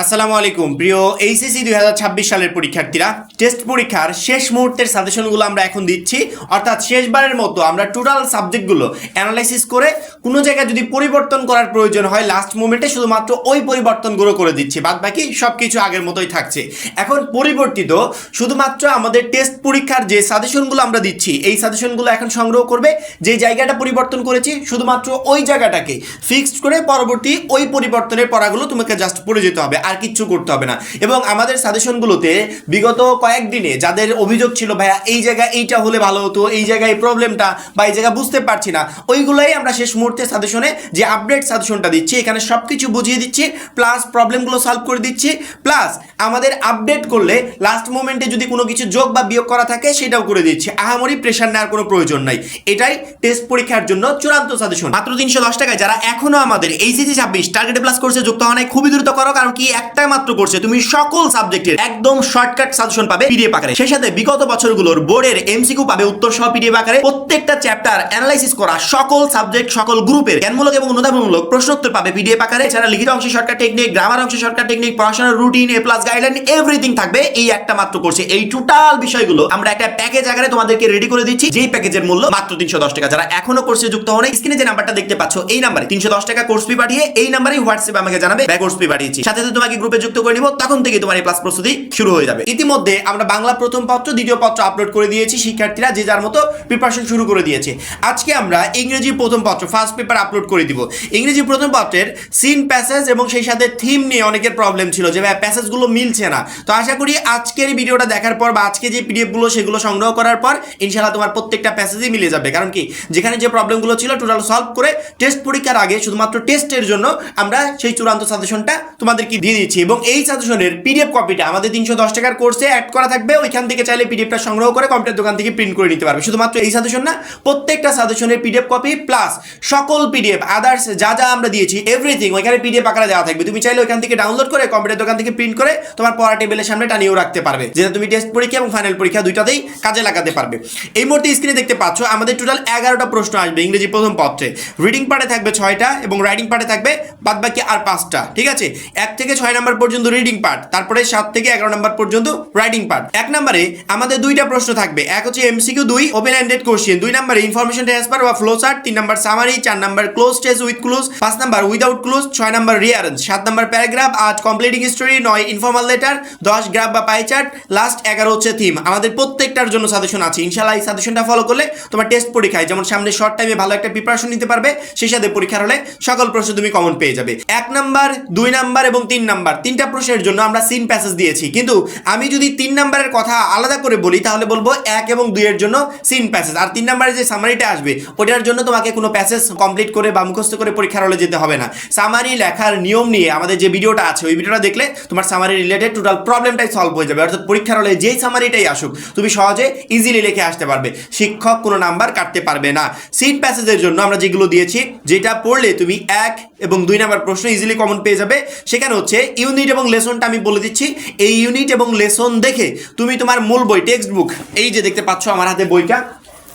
আসসালামু আলাইকুম প্রিয় এইচএসসি 2026 সালের পরীক্ষার্থীরা, টেস্ট পরীক্ষার শেষ মুহূর্তের সাজেশনগুলো আমরা এখন দিচ্ছি। অর্থাৎ শেষবারের মতো আমরা টোটাল সাবজেক্টগুলো অ্যানালাইসিস করে কোনো জায়গায় যদি পরিবর্তন করার প্রয়োজন হয় লাস্ট মোমেন্টে শুধুমাত্র ওই পরিবর্তনগুলো করে দিচ্ছি, বাদ বাকি সব কিছু আগের মতোই থাকছে। এখন পরিবর্তিত শুধুমাত্র আমাদের টেস্ট পরীক্ষার যে সাজেশনগুলো আমরা দিচ্ছি এই সাজেশনগুলো এখন সংগ্রহ করবে। যে জায়গাটা পরিবর্তন করেছি শুধুমাত্র ওই জায়গাটাকে ফিক্সড করে পরবর্তী ওই পরিবর্তনের পড়াগুলো তোমাকে জাস্ট পড়ে যেতে হবে, আর কিচ্ছু করতে হবে না। এবং আমাদের সাজেশনগুলোতে বিগত কয়েকদিনে যাদের অভিযোগ ছিল ভাইয়া এই জায়গায় এইটা হলে ভালো হতো, এই জায়গায় এই প্রবলেমটা বা এই জায়গা বুঝতে পারছি না, ওইগুলোই আমরা শেষ মুহূর্তে সাজেশনে যে আপডেট সাজেশনটা দিচ্ছি এখানে সব কিছু বুঝিয়ে দিচ্ছি, প্লাস প্রবলেমগুলো সলভ করে দিচ্ছি, প্লাস আমাদের আপডেট করলে লাস্ট মোমেন্টে যদি কোনো কিছু যোগ বা বিয়োগ করা থাকে সেটাও করে দিচ্ছি। আহামরি প্রেশার নেওয়ার কোনো প্রয়োজন নাই। এটাই টেস্ট পরীক্ষার জন্য চূড়ান্ত সাজেশন। মাত্র 310 টাকায় যারা এখনো আমাদের এইচএসসি 26 টার্গেট প্লাস কোর্সে যুক্ত হওয়া নাই খুবই দ্রুত করো, কারণ কি একটাই মাত্র কোর্সে তুমি সকল সাবজেক্টের একদম শর্টকাট সাজেশন পাবে পিডিএফ আকারে। সেই সাথে বিগত বছরগুলোর বোর্ডের এমসিকিউ পাবে উত্তর সহ পিডিএফ আকারে। প্রত্যেকটা চ্যাপ্টার অ্যানালাইসিস করা সকল সাবজেক্ট সকল গ্রুপের জ্ঞানমূলক এবং অনুধাবনমূলক প্রশ্নোত্তর পাবে পিডিএফ আকারে। এছাড়া লিখিত অংশে শর্টকাট টেকনিক, গ্রামার অংশে শর্টকাট টেকনিক, পড়াশোনার রুটিন, এ প্লাস গাইডলাইন এভরিথিং থাকবে এই একটা মাত্র কোর্সে। এই টোটাল বিষয়গুলো আমরা একটা প্যাকেজ আকারে তোমাদেরকে রেডি করে দিচ্ছি, যেই প্যাকেজের মূল্য মাত্র 310 টাকা। যারা এখনো কোর্সে যুক্ত হন স্ক্রিনে যে নাম্বারটা দেখতে পাচ্ছ এই নাম্বারে 310 টাকা কোর্স ফি পাঠিয়ে এই নাম্বারে হোয়াটসঅ্যাপে আমাকে জানাবে ব্যাক কোর্স ফি পাঠিয়েছি, সাথে সাথে তোমাকে গ্রুপে যুক্ত করে নিব, তখন থেকে তোমার এই প্লাস প্রস্তুতি শুরু হয়ে যাবে। ইতিমধ্যে আমরা বাংলা প্রথম পত্র দ্বিতীয় পত্র আপলোড করে দিয়েছি, শিক্ষার্থীরা যে যার মতো প্রিপারেশন শুরু করে দিয়েছে। আজকে আমরা ইংরেজি প্রথম পত্র ফার্স্ট পেপার আপলোড করে দিব। ইংরেজি প্রথম পত্রের সিন প্যাসেজ এবং সেই সাথে থিম নিয়ে অনেকের প্রবলেম ছিল যে ভাই প্যাসেজগুলো মিলছে না। তো আশা করি আজকের ভিডিওটা দেখার পর বা আজকে যে পিডিএফগুলো সেগুলো সংগ্রহ করার পর ইনশাআল্লাহ তোমার প্রত্যেকটা প্যাসেজই মিলে যাবে। কারণ কি যেখানে যে প্রবলেমগুলো ছিল টোটাল সলভ করে টেস্ট পরীক্ষার আগে শুধুমাত্র টেস্টের জন্য আমরা সেই চূড়ান্ত সাজেশনটা তোমাদেরকে দিয়ে দিচ্ছি। এবং এই সাজেশনের পিডিএফ কপিটা আমাদের 310 টাকার কোর্সে অ্যাড করা থাকবে, ওইখান থেকে চাইলে পিডিএফটা সংগ্রহ করে কম্পিউটার দোকান থেকে প্রিন্ট করে নিতে পারবে। শুধুমাত্র এই সাজেশন না, প্রত্যেকটা সাজেশনের পিডিএফ কপি প্লাস সকল পিডিএফ আদার্স যা যা আমরা দিয়েছি এভরিথিং ওইখানে পিডিএফ আকারে দেওয়া থাকবে। তুমি চাইলে ওইখান থেকে ডাউনলোড করে কম্পিউটার দোকান থেকে প্রিন্ট করে তোমার পড়া টেবিলের সামনে টানিয়েও রাখতে পারবে, যেটা তুমি টেস্ট পরীক্ষা এবং ফাইনাল পরীক্ষা দুইটাতেই কাজে লাগাতে পারবে। এই মুহূর্তে স্ক্রিনে দেখতে পাচ্ছ আমাদের টোটাল 11টা প্রশ্ন আসবে ইংরেজি প্রথম পত্রে। রিডিং পার্টে থাকবে 6টা এবং রাইটিং পার্টে থাকবে বাদ বাকি আর 5টা। ঠিক আছে, 1 থেকে 6 নাম্বার পর্যন্ত রিডিং পার্ট, তারপরে 7 থেকে 11 নাম্বার পর্যন্ত রাইটিং পার্ট। 1 নম্বরে আমাদের 2টা প্রশ্ন থাকবে, এক হচ্ছে এমসিকিউ 2 ওপেন এন্ডেড কোশ্চেন, 2 নম্বরে ইনফরমেশন ট্রান্সফার বা flow chart, 3 number summary, 4 number close test with close, 5 number without close, 6 number rearrange, 7 number paragraph, 8 completing story, 9 informal letter, 10 graph বা পাই চার্ট, লাস্ট 11 হচ্ছে থিম। আমাদের প্রত্যেকটার জন্য suggestion আছে ইনশাআল্লাহ। এই সাজেশনটা ফলো করলে তোমার টেস্ট পরীক্ষায় যেমন সামনে শর্ট টাইমে ভালো একটা প্রিপারেশন নিতে পারবে, সেই সাথে পরীক্ষার হলে সকল প্রশ্ন তুমি কমন পেয়ে যাবে। 1 নাম্বার 2 নাম্বার এবং 3 নাম্বার 3টা প্রশ্নের জন্য আমরা সিন প্যাসেজ দিয়েছি, কিন্তু আমি যদি 3 নাম্বারের কথা আলাদা করে বলি তাহলে বলবো 1 এবং 2 এর জন্য সিন প্যাসেজ, আর 3 নাম্বারে যে সামারিটা আসবে ওটার জন্য তোমাকে কোনো প্যাসেজ কমপ্লিট করে বা মুখস্থ করে পরীক্ষার হলে যেতে হবে না। সামারি লেখার নিয়ম নিয়ে আমাদের যে ভিডিওটা আছে ওই ভিডিওটা দেখলে তোমার সামারি রিলেটেড টোটাল প্রবলেমটাই সলভ হয়ে যাবে। অর্থাৎ পরীক্ষার হলে যেই সামারিটাই আসুক তুমি সহজে ইজিলি লিখে আসতে পারবে, শিক্ষক কোনো নাম্বার কাটতে পারবে না। সিন প্যাসেজের জন্য আমরা যেগুলো দিয়েছি যেটা পড়লে তুমি 1 এবং 2 নাম্বার প্রশ্ন ইজিলি কমন পেয়ে যাবে, সেখানে হচ্ছে ইউনিট এবং লেসনটা আমি বলে দিচ্ছি। এই ইউনিট এবং লেসন দেখে তুমি তোমার মূল বই টেক্সট বুক এই যে দেখতে পাচ্ছ আমার হাতে বইটা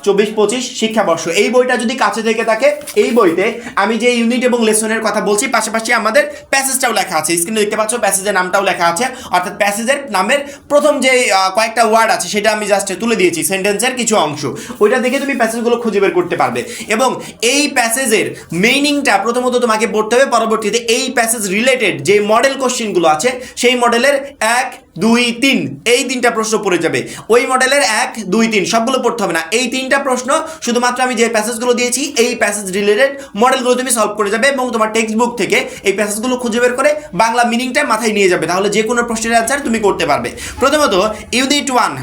24-25 শিক্ষাবর্ষ, এই বইটা যদি কাছে থেকে থাকে এই বইতে আমি যে ইউনিট এবং লেসনের কথা বলছি পাশাপাশি আমাদের প্যাসেজটাও লেখা আছে, স্ক্রিনে দেখতে পাচ্ছ প্যাসেজের নামটাও লেখা আছে। অর্থাৎ প্যাসেজের নামের প্রথম যে কয়েকটা ওয়ার্ড আছে সেটা আমি জাস্ট তুলে দিয়েছি, সেন্টেন্সের কিছু অংশ, ওইটা দেখে তুমি প্যাসেজগুলো খুঁজে বের করতে পারবে। এবং এই প্যাসেজের মিনিংটা প্রথমত তোমাকে পড়তে হবে, পরবর্তীতে এই প্যাসেজ রিলেটেড যে মডেল কোশ্চেনগুলো আছে সেই মডেলের 1, 2, 3 এই 3টা প্রশ্ন পড়ে যাবে। ওই মডেলের 1, 2, 3 সবগুলো পড়তে হবে না, এই 3টা প্রশ্ন শুধুমাত্র আমি যে প্যাসেজগুলো দিয়েছি এই প্যাসেজ রিলেটেড মডেলগুলো তুমি সলভ করে যাবে এবং তোমার টেক্সট বুক থেকে এই প্যাসেজগুলো খুঁজে বের করে বাংলা মিনিংটা মাথায় নিয়ে যাবে, তাহলে যে কোনো প্রশ্নের অ্যান্সার তুমি করতে পারবে। প্রথমত ইউনিট 1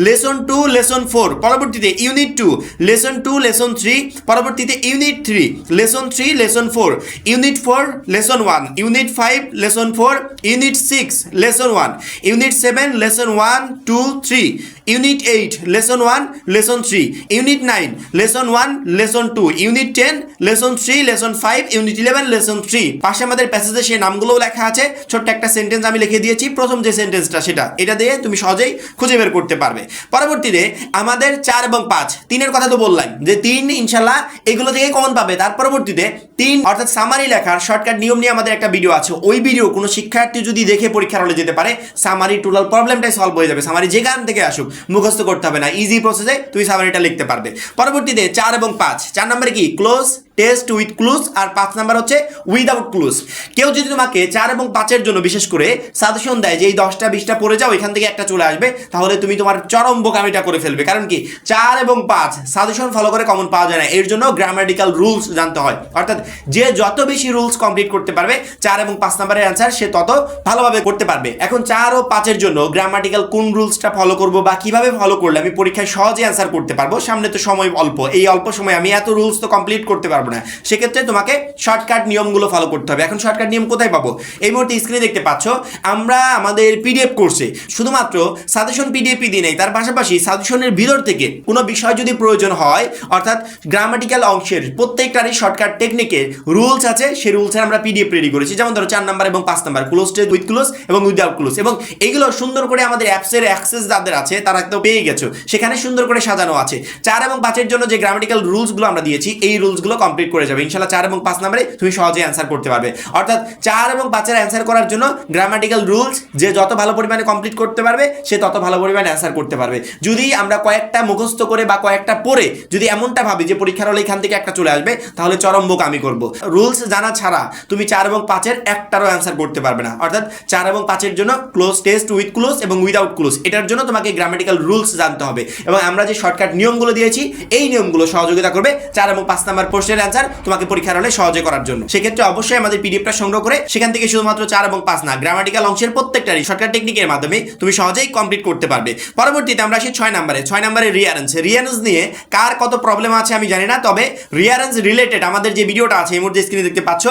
লেসন 2 লেসন 4, পরবর্তীতে ইউনিট 2 লেসন 2 লেসন 3, পরবর্তীতে unit 3 lesson 3 lesson 4, unit 4 lesson 1, unit 5 lesson 4, unit 6 lesson 1, unit 7 lesson 1, 2, 3, unit 8 lesson 1 lesson 3, unit 9 lesson 1 lesson 2 unit 10 lesson 3 lesson 5 unit 11 lesson 3 পাশে আমাদের প্যাসেজে সেই নামগুলোও লেখা আছে। ছোট্ট একটা সেন্টেন্স আমি লিখে দিয়েছি, প্রথম যে সেন্টেন্সটা সেটা এটা দিয়ে তুমি সহজেই খুঁজে বের করতে পারবে। পরবর্তীতে আমাদের 4 এবং 5 3-এর কথা তো বললাম যে 3 ইনশাল্লাহ এগুলো থেকে কমন পাবে। তার পরবর্তীতে 3 অর্থাৎ সামারি লেখার শর্টকাট নিয়ম নিয়ে আমাদের একটা ভিডিও আছে। ওই ভিডিও কোনো শিক্ষার্থী যদি দেখে পরীক্ষার হলে যেতে পারে, সামারি টোটাল প্রবলেমটাই সলভ হয়ে যাবে। সামারি যেখান থেকে আসুক মুখস্থ করতে হবে না, ইজি প্রসেসে তুমি সামারিটা লিখতে পারবে। পরবর্তীতে 4 এবং 5, 4 নম্বরে কি ক্লোজ টেস্ট উইথ ক্লুজ, আর 5 নাম্বার হচ্ছে উইদাউট ক্লুজ। কেউ যদি তোমাকে 4 এবং 5-এর জন্য বিশেষ করে সাজেশন দেয় যে এই 10টা 20টা পড়ে যাও, এখান থেকে একটা চলে আসবে, তাহলে তুমি তোমার চরম বোকামিটা করে ফেলবে। কারণ কি 4 এবং 5 সাজেশন ফলো করে কমন পাওয়া যায় না, এর জন্য গ্রামাটিক্যাল রুলস জানতে হয়। অর্থাৎ যে যত বেশি রুলস কমপ্লিট করতে পারবে 4 এবং 5 নাম্বারের অ্যান্সার সে তত ভালোভাবে করতে পারবে। এখন 4 ও 5-এর জন্য গ্রামাটিক্যাল কোন রুলসটা ফলো করব বা কিভাবে ফলো করলে আমি পরীক্ষায় সহজে অ্যান্সার করতে পারবো, সামনে তো সময় অল্প, এই অল্প সময় আমি এত রুলস তো কমপ্লিট করতে পারবো না, সেক্ষেত্রে তোমাকে শর্টকাট নিয়মগুলো ফলো করতে হবে। এখন শর্টকাট নিয়ম কোথায় পাবো? এই মুহূর্তে স্ক্রিনে দেখতে পাচ্ছ আমরা আমাদের পিডিএফ কোর্সে শুধুমাত্র সাজেশন পিডিএফই দিই নাই, তার পাশাপাশি সাজেশনের ভিতর থেকে কোনো বিষয় যদি প্রয়োজন হয়, অর্থাৎ গ্রামাটিক্যাল অংশের প্রত্যেকটারই শর্টকাট টেকনিকের রুলস আছে, সেই রুলসের আমরা পিডিএফ রেডি করেছি। যেমন ধরো 4 নাম্বার এবং 5 number close test with close এবং উইদাউট ক্লোজ, এবং এইগুলো সুন্দর করে আমাদের অ্যাপসের অ্যাক্সেস যাদের আছে তারা তো পেয়ে গেছো, সেখানে সুন্দর করে সাজানো আছে। 4 এবং 5-এর জন্য যে গ্রামাটিক্যাল রুলসগুলো আমরা দিয়েছি এই রুলসগুলো কমপ্লিট করে যাবে ইনশাআল্লাহ। 4 এবং 5 নম্বরে তুমি সহজে অ্যান্সার করতে পারবে। অর্থাৎ 4 এবং 5-এর অ্যান্সার করার জন্য গ্রামাটিক্যাল রুলস যে যত ভালো পরিমাণে কমপ্লিট করতে পারবে সে তত ভালো পরিমাণে অ্যান্সার করতে পারবে। যদি আমরা কয়েকটা মুখস্থ করে বা কয়েকটা পড়ে যদি এমনটা ভাবি যে পরীক্ষার হলে এখান থেকে একটা চলে আসবে, তাহলে চরম বোকামি করব। রুলস জানা ছাড়া তুমি 4 এবং 5-এর একটারও অ্যান্সার করতে পারবে না। অর্থাৎ 4 এবং 5-এর জন্য ক্লোজ টেস্ট উইথ ক্লোজ এবং উইদাউট ক্লোজ, এটার জন্য তোমাকে গ্রামাটিক্যাল রুলস জানতে হবে, এবং আমরা যে শর্টকাট নিয়মগুলো দিয়েছি এই নিয়মগুলো সহযোগিতা করবে 4 এবং 5 নাম্বার প্রশ্নের অ্যান্সার তোমাকে পরীক্ষার হলে সহজে করার জন্য। সেক্ষেত্রে অবশ্যই আমাদের পিডিএফটা সংগ্রহ করে সেখান থেকে শুধুমাত্র 4 এবং 5 না, গ্রামাটিক্যাল অংশের প্রত্যেকটারই শর্টকাট টেকনিকের মাধ্যমে তুমি সহজেই কমপ্লিট করতে পারবে। পরবর্তীতে আমরা আসি 6 নম্বরে। 6 নম্বরে রিয়ারেন্স নিয়ে কার কত প্রবলেম আছে আমি জানি না, তবে রিয়ারেন্স রিলেটেড আমাদের যে ভিডিওটা আছে এই মুহূর্তে স্ক্রিনে দেখতে পাচ্ছ,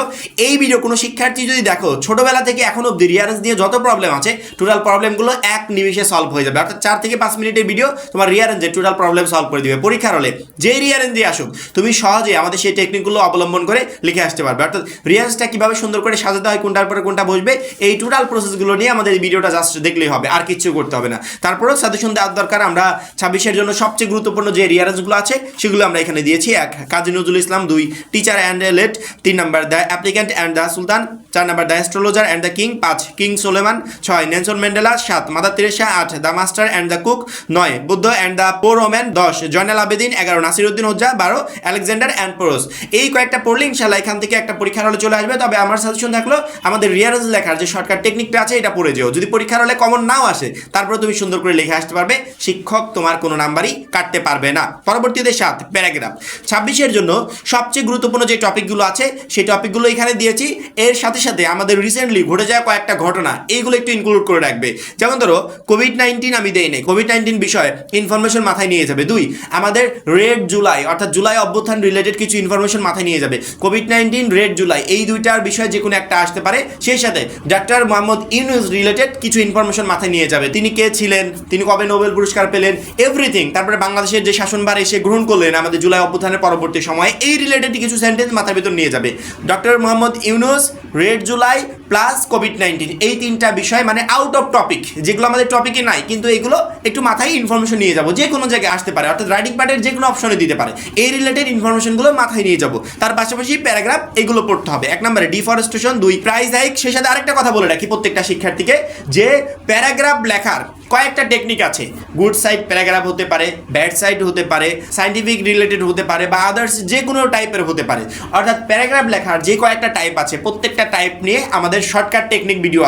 এই ভিডিও কোনো শিক্ষার্থী যদি দেখো ছোটবেলা থেকে এখন অব্দি রিয়ারেন্স নিয়ে যত প্রবলেম আছে টোটাল প্রবলেমগুলো এক নিমিষে সলভ হয়ে যাবে। অর্থাৎ 4 থেকে 5 মিনিটের ভিডিও তোমার রিয়ারেন্সের টোটাল প্রবলেম সলভ করে দিবে। পরীক্ষার হলে যেই রিয়ারেন্স দিয়ে আসুক তুমি সহজে আমাদের সেই টেকনিকগুলো অবলম্বন করে লিখে আসতে পারবে। অর্থাৎ রিয়ারেন্সটা কিভাবে সুন্দর করে সাজাতে হয়, কোনটার পরে কোনটা বসবে, এই টোটাল প্রসেসগুলো নিয়ে আমাদের এই ভিডিওটা জাস্ট দেখলেই হবে, আর কিচ্ছু করতে হবে না। তারপরেও সাজেশন দেওয়ার দরকার, আমরা 26-এর জন্য সবচেয়ে গুরুত্বপূর্ণ যে রিয়ারেন্সগুলো আছে সেগুলো আমরা এখানে দিয়েছি। 1 Kazi Nazrul Islam, 2 teacher and late, 3 number the applicant and the sultan, 4 number the astrologer and the king, 5 king Solomon, 6 Nelson Mandela, 7 Mother Teresa, 8 the master and the cook, 9 Buddha and the poor woman, 10 Zainul Abedin, 11 Nasiruddin Hodja, 12 Alexander and Porus. এই কয়েকটা পড়লে ইনশাআল্লাহ এখান থেকে একটা পরীক্ষার হলে চলে আসবে। তবে আমার সাজেশন থাকলো আমাদের রিয়ারেন্স লেখার যে শর্টকাট টেকনিকটা আছে এটা পড়ে যেও, যদি পরীক্ষার হলে কমন নাও আসে তারপরে তুমি সুন্দর করে লিখে আসতে পারবে, শিক্ষক তোমার কোনো নাম্বারই কাটতে পারবে না। পরবর্তীতে 7 প্যারাগ্রাফ। 26-এর জন্য সবচেয়ে গুরুত্বপূর্ণ যে টপিকগুলো আছে সেই টপিকগুলো এখানে দিয়েছি। এর সাথে সাথে আমাদের রিসেন্টলি ঘটে যাওয়া কয়েকটা ঘটনা এইগুলো একটু ইনক্লুড করে রাখবে। যেমন ধরো কোভিড-19 আমি দেই নাই, কোভিড-19 বিষয়ে ইনফরমেশন মাথায় নিয়ে যাবে। 2 আমাদের রেড জুলাই অর্থাৎ জুলাই অভ্যুত্থান রিলেটেড কিছু ইনফরমেশন মাথায় নিয়ে যাবে। কোভিড-19 রেড জুলাই এই দুইটার বিষয়ে যে কোনো একটা আসতে পারে। সেই সাথে ডক্টর মোহাম্মদ ইউনূস রিলেটেড কিছু ইনফরমেশন মাথায় নিয়ে যাবে, তিনি কে ছিলেন, তিনি কবে নোবেল পুরস্কার পেলেন, এভরিথিং। তারপরে বাংলাদেশের যে শাসনভার এসে গ্রহণ করলেন আমাদের জুলাই অভ্যুত্থানের পরবর্তী সময়ে, এই রিলেটেড কিছু সেন্টেন্স মাথার ভিতর নিয়ে যাবে। Doctor Mohammad Yunus, red July plus COVID-19 এই 3টা বিষয় মানে আউট অফ টপিক, যেগুলো আমাদের টপিকে নাই কিন্তু এগুলো একটু মাথায় ইনফরমেশন নিয়ে যাবো, যে কোনো জায়গায় আসতে পারে, অর্থাৎ রাইটিং পার্টের যে কোনো অপশনে দিতে পারে। এই রিলেটেড ইনফরমেশনগুলো মাথায় নিয়ে যাবো। তার পাশাপাশি প্যারাগ্রাফ এগুলো পড়তে হবে। 1 নম্বরে ডিফরেস্টেশন, 2 প্রাইস হাইক। সেই সাথে আরেকটা কথা বলে রাখি প্রত্যেকটা শিক্ষার্থীকে, যে প্যারাগ্রাফ লেখার কয়েকটা টেকনিক আছে। গুড সাইড প্যারাগ্রাফ হতে পারে, ব্যাড সাইড হতে পারে, সাইন্টিফিক রিলেটেড হতে পারে, বা আদার্স যে কোনো টাইপের হতে পারে। অর্থাৎ প্যারাগ্রাফ লেখার যে কয়েকটা টাইপ আছে প্রত্যেকটা টাইপ নিয়ে আমাদের শর্টকাট টেকনিক ভিডিও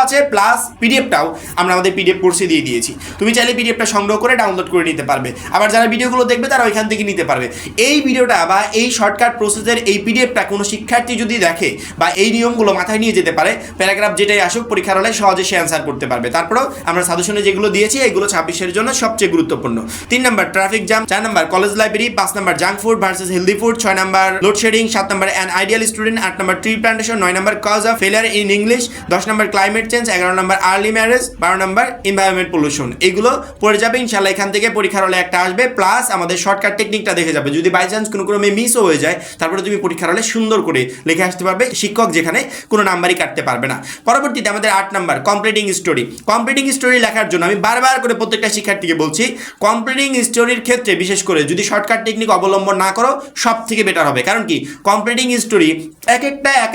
আছে প্লাস পিডিএফটাও আমরা আমাদের পিডিএফ কোর্সে দিয়ে দিয়েছি। তুমি চাইলে পিডিএফটা সংগ্রহ করে ডাউনলোড করে নিতে পারবে, আবার যারা ভিডিওগুলো দেখবে তারা ওইখান থেকে নিতে পারবে। এই ভিডিওটা বা এই শর্টকাট প্রসেসের এই পিডিএফটা কোনো শিক্ষার্থী যদি দেখে বা এই নিয়মগুলো মাথায় নিয়ে যেতে পারে, প্যারাগ্রাফ যেটাই আসুক পরীক্ষার হলে সহজে সে অ্যান্সার করতে পারবে। তারপরেও আমরা সাজেশন সাজেশনে যেগুলো দিয়েছি এগুলো 26-এর জন্য সবচেয়ে গুরুত্বপূর্ণ। 3 number traffic jam, 4 number college library, 5 number junk food versus healthy food, 6 number load shedding, 7 number an ideal student, 8 number tree plantation, 9 number cause of failure in English, 10 number climate change, 11 number early marriage, 12 number environment pollution. এগুলো পড়ে যাবে ইনশাআল্লাহ। এখান থেকে পরীক্ষার হলে একটা আসবে, প্লাস আমাদের শর্টকাট টেকনিকটা দেখে যাবে। যদি বাই চান্স কোনো ক্রমে মিসও হয়ে যায় তারপরে তুমি পরীক্ষার হলে সুন্দর করে লিখে আসতে পারবে, শিক্ষক যেখানে কোনো নাম্বারই কাটতে পারবে না। পরবর্তীতে আমাদের 8 number completing story. Completing story লেখার জন্য আমি বারবার করে প্রত্যেকটা শিক্ষার্থীকে বলছি, কমপ্লিটিং স্টোরির ক্ষেত্রে বিশেষ করে যদি শর্টকাট টেকনিক অবলম্বন না করো সব থেকে বেটার হবে। কারণ কি, কমপ্লিটিং স্টোরি এক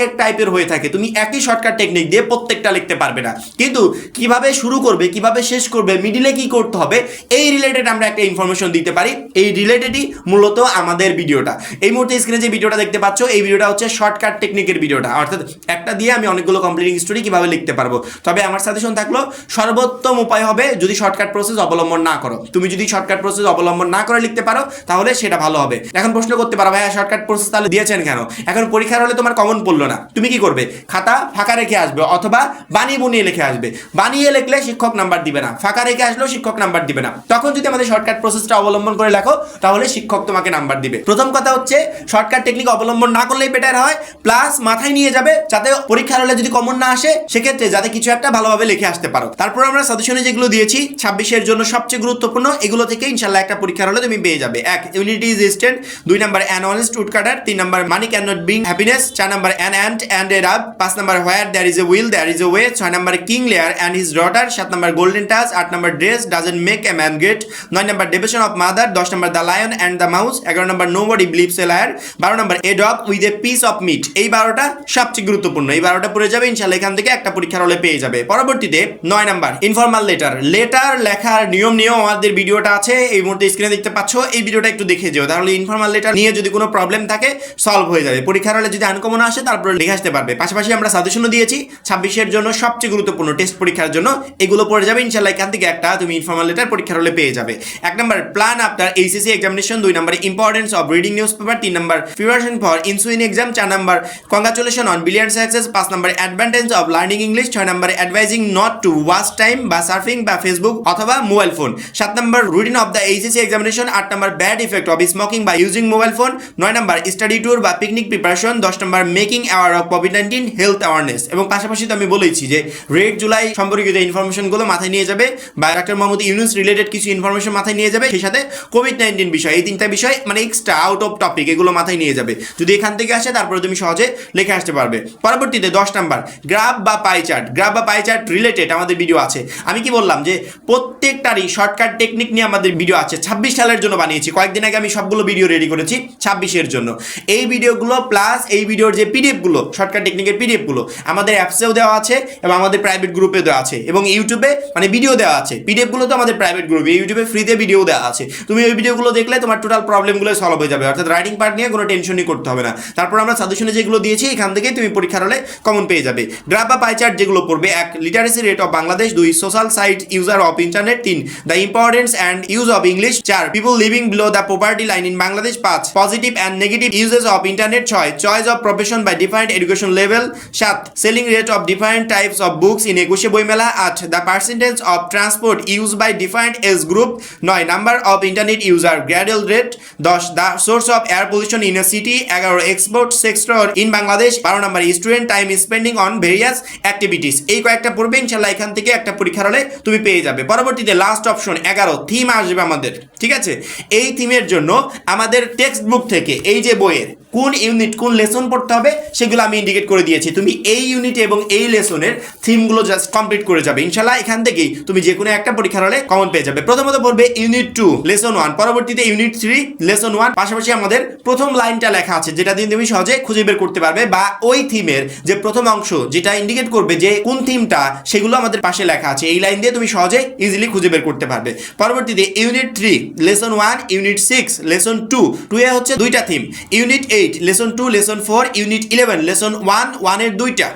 এক টাইপের হয়ে থাকে, তুমি একই শর্টকাট টেকনিক দিয়ে প্রত্যেকটা লিখতে পারবে না। কিন্তু কিভাবে শুরু করবে, কিভাবে শেষ করবে, মিডিলে কি করতে হবে, এই রিলেটেড আমরা একটা ইনফরমেশন দিতে পারি। এই রিলেটেডই মূলত আমাদের ভিডিওটা। এই মুহূর্তে স্ক্রিনে যে ভিডিওটা দেখতে পাচ্ছ এই ভিডিওটা হচ্ছে শর্টকাট টেকনিকের ভিডিওটা, অর্থাৎ একটা দিয়ে আমি অনেকগুলো কমপ্লিটিং স্টোরি কিভাবে লিখতে পারবো। তবে আমার সাজেশন থাকলো সর্বোত্তম উপায় হবে যদি শর্টকাট প্রসেস অবলম্বন না করো। তুমি যদি শর্টকাট প্রসেস অবলম্বন না করে লিখতে পারো তাহলে সেটা ভালো হবে। এখন প্রশ্ন করতে পারো, ভাইয়া শর্টকাট প্রসেস তাহলে দিয়েছেন কেন? এখন পরীক্ষার হলে তোমার কমন পড়লো না, তুমি কি করবে? খাতা ফাঁকা রেখে আসবে অথবা বানিয়ে বুনিয়ে লিখে আসবে। বানিয়ে লিখলে শিক্ষক নাম্বার দিবে না, ফাঁকা রেখে আসলেও শিক্ষক নাম্বার দিবে না। তখন যদি আমাদের শর্টকাট প্রসেসটা অবলম্বন করে লেখো তাহলে শিক্ষক তোমাকে নাম্বার দিবে। প্রথম কথা হচ্ছে শর্টকাট টেকনিক অবলম্বন না করলেই বেটার হয়, প্লাস মাথায় নিয়ে যাবে যাতে পরীক্ষার হলে যদি কমন না আসে সেক্ষেত্রে যাতে কিছু একটা ভালোভাবে লিখে আসতে পারো। তারপর আমরা সাজেশনে যেগুলো দিয়েছি 26-এর জন্য সবচেয়ে গুরুত্বপূর্ণ, এগুলো থেকে ইনশাআল্লাহ একটা পরীক্ষার হলে তুমি পেয়ে যাবে। 1 unity is stand, 2 number an honest woodcutter, 3 number money can not bring happiness, 4 number an ant and a rub, 5 number where there is a will there is a way, 6 number king Lear and his daughter, 7 number golden touch, 8 number dress doesn't make a man great, 9 number devotion of mother, 10 number the lion and the mouse, 11 number nobody believes a liar, 12 number a dog with a piece of meat. এই 12টা সবচেয়ে গুরুত্বপূর্ণ, এই 12টা পড়ে যাবে ইনশাআল্লাহ, এখান থেকে একটা পরীক্ষার হলে পেয়ে যাবে। পরবর্তীতে 9 নাম্বার ইনফর্মাল লেটার। লেটার লেখার নিয়ম নিয়েও আমাদের ভিডিওটা আছে, এই মুহূর্তে স্ক্রিনে দেখতে পাচ্ছ, এই ভিডিওটা একটু দেখে যেও, তাহলে ইনফর্মাল লেটার নিয়ে যদি কোনো প্রবলেম থাকে সলভ হয়ে যাবে। পরীক্ষার হলে যদি আনকমন আসে তারপরে লিখে আসতে পারবে। পাশাপাশি আমরা সাজেশনও দিয়েছি 26-এর জন্য সবচেয়ে গুরুত্বপূর্ণ টেস্ট পরীক্ষার জন্য, এগুলো পড়ে যাবে ইনশাআল্লাহ, এখান থেকে একটা তুমি ইনফর্মাল লেটার পরীক্ষার হলে পেয়ে যাবে। 1 number plan after HSC examination, 2 number importance of reading news paper, 3 number preparation for ensuing exam, 4 number congratulation on brilliant success, 5 number advantage of learning English, 6 number advising not to watch time বা surfing বা Facebook অথবা mobile phone, 7 number routine of the HSC examination, 8 number bad effect of smoking বা using mobile phone, 9 number study tour বা picnic preparation, 10 number making aware of COVID-19 health awareness. এবং পাশাপাশি তো আমি বলেছি যে রেড জুলাই সম্পর্কিত ইনফরমেশনগুলো মাথায় নিয়ে যাবে বা ডাক্তার মোহাম্মদ ইউনূস রিলেটেড কিছু ইনফরমেশন মাথায় নিয়ে যাবে, সেই সাথে কোভিড-19 বিষয়, এই 3টা বিষয় মানে এক্সট্রা আউট অফ টপিক, এগুলো মাথায় নিয়ে যাবে। যদি এখান থেকে আসে তারপরে তুমি সহজে লিখে আসতে পারবে। পরবর্তীতে 10 নাম্বার গ্রাফ বা পাই চার্ট। গ্রাফ বা পাই চার্ট রিলেটেড আমাদের ভিডিও আছে। আমি কি বললাম যে প্রত্যেকটারই শর্টকাট টেকনিক নিয়ে আমাদের ভিডিও আছে, 26 সালের জন্য বানিয়েছি। কয়েকদিন আগে আমি সবগুলো ভিডিও রেডি করেছি 26-এর জন্য। এই ভিডিওগুলো প্লাস এই ভিডিওর যে পিডিএফগুলো, শর্টকাট টেকনিকের পিডিএফগুলো আমাদের অ্যাপসেও দেওয়া আছে এবং আমাদের প্রাইভেট গ্রুপে দেওয়া আছে এবং ইউটিউবে মানে ভিডিও দেওয়া আছে। পিডিএফগুলো তো আমাদের প্রাইভেট গ্রুপে, ইউটিউবে ফ্রিতে ভিডিও দেওয়া আছে। তুমি ওই ভিডিওগুলো দেখলে তোমার টোটাল প্রবলেমগুলো সলভ হয়ে যাবে, অর্থাৎ রাইটিং পার্ট নিয়ে কোনো টেনশনই করতে হবে না। তারপর আমরা সাজেশনে যেগুলো দিয়েছি এখান থেকে তুমি পরীক্ষার হলে কমন পেয়ে যাবে। গ্রাফ বা পাই চার্ট যেগুলো পড়বে, 1 literacy rate of Bangladesh, 2 social site user of internet, 3 the importance and use of English, 4 people living below the poverty line in Bangladesh, 5 positive and negative uses of internet, 6 choice of profession by different education level, 7 selling rate of different types of books in 21শে Boimela, 8 the percentage of transport use by different age group, 9 number of internet user gradual rate, 10 the source of air pollution in a city, 11 export sector in Bangladesh, 12 number student time spending on various activities. এই কয়েকটা পড়বে ইনশাআল্লাহ, এখান থেকে একটা পরীক্ষার হলে তুমি পেয়ে যাবে। পরবর্তীতে লাস্ট অপশন 11 থিম আসবে আমাদের, ঠিক আছে? এই থিমের জন্য আমাদের টেক্সট বুক থেকে এই যে বইয়ের কোন ইউনিট কোন লেসন পড়তে হবে সেগুলো আমি ইন্ডিকেট করে দিয়েছি। তুমি এই ইউনিট এবং এই লেসনের থিমগুলো জাস্ট কমপ্লিট করে যাবে ইনশাআল্লাহ, এখান থেকেই তুমি যে কোনো একটা পরীক্ষার হলে কমন পেয়ে যাবে। প্রথমত পড়বে ইউনিট 2 লেসন 1, পরবর্তীতে ইউনিট 3 লেসন 1, পাশাপাশি আমাদের প্রথম লাইনটা লেখা আছে যেটা দিয়ে তুমি সহজে খুঁজে বের করতে পারবে, বা ওই থিমের যে প্রথম অংশ যেটা ইন্ডিকেট করবে যে কোন থিমটা সেগুলো আমাদের পাশে লেখা আছে, এই লাইন দিয়ে তুমি সহজে ইজিলি খুঁজে বের করতে পারবে। পরবর্তীতে ইউনিট 3 লেসন 1, ইউনিট 6 লেসন 2, 2 এ হচ্ছে দুইটা theme, unit 8 lesson 2 lesson 4, unit 11 lesson 1, 1 এর দুইটা,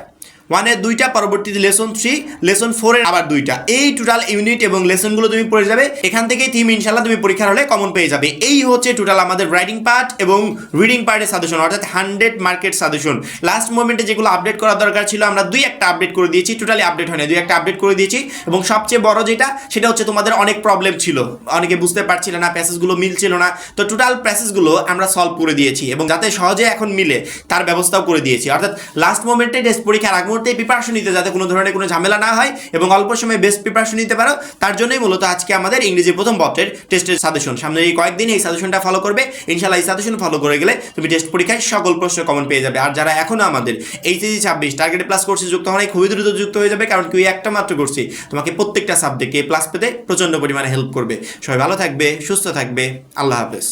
ওয়ানের 2টা, পরবর্তীতে লেসন 3, লেসন 4 এর আবার 2টা। এই টোটাল ইউনিট এবং লেসনগুলো তুমি পড়ে যাবে, এখান থেকেই থিম ইনশাল্লাহ তুমি পরীক্ষার হলে কমন পেয়ে যাবে। এই হচ্ছে টোটাল আমাদের রাইটিং পার্ট এবং রিডিং পার্টের সাজেশন, অর্থাৎ 100 মার্কেট সাজেশন। লাস্ট মোমেন্টে যেগুলো আপডেট করার দরকার ছিল আমরা 2-1টা আপডেট করে দিয়েছি, টোটালি আপডেট হয় না, 2-1টা আপডেট করে দিয়েছি। এবং সবচেয়ে বড় যেটা সেটা হচ্ছে তোমাদের অনেক প্রবলেম ছিল, অনেকে বুঝতে পারছিল না, প্যাসেজগুলো মিলছিল না, তো টোটাল প্যাসেজগুলো আমরা সলভ করে দিয়েছি এবং যাতে সহজে এখন মিলে তার ব্যবস্থাও করে দিয়েছি। অর্থাৎ লাস্ট মোমেন্টে টেস্ট পরীক্ষার আগ মুহূর্তে প্রিপারেশন নিতে যাতে কোনো ধরনের কোনো ঝামেলা না হয় এবং অল্প সময়ে বেস্ট প্রিপারেশন নিতে পারো, তার জন্যই মূলত আজকে আমাদের ইংরেজি প্রথম পত্রের টেস্টের সাজেশন। সামনে এই কয়েকদিন এই সাজেশনটা ফলো করবে, ইনশাল্লাহ এই সাজেশন ফলো করে গেলে তুমি টেস্ট পরীক্ষায় সকল প্রশ্ন কমন পেয়ে যাবে। আর যারা এখনো আমাদের এইচএসসি 26 টার্গেট প্লাস কোর্সে যুক্ত হয় খুবই দ্রুত যুক্ত হয়ে যাবে, কারণ কি একটা মাত্র কোর্সে তোমাকে প্রত্যেকটা সাবজেক্টে প্লাস পেতে প্রচন্ড পরিমাণে হেল্প করবে। সবাই ভালো থাকবে, সুস্থ থাকবে, আল্লাহ হাফেজ।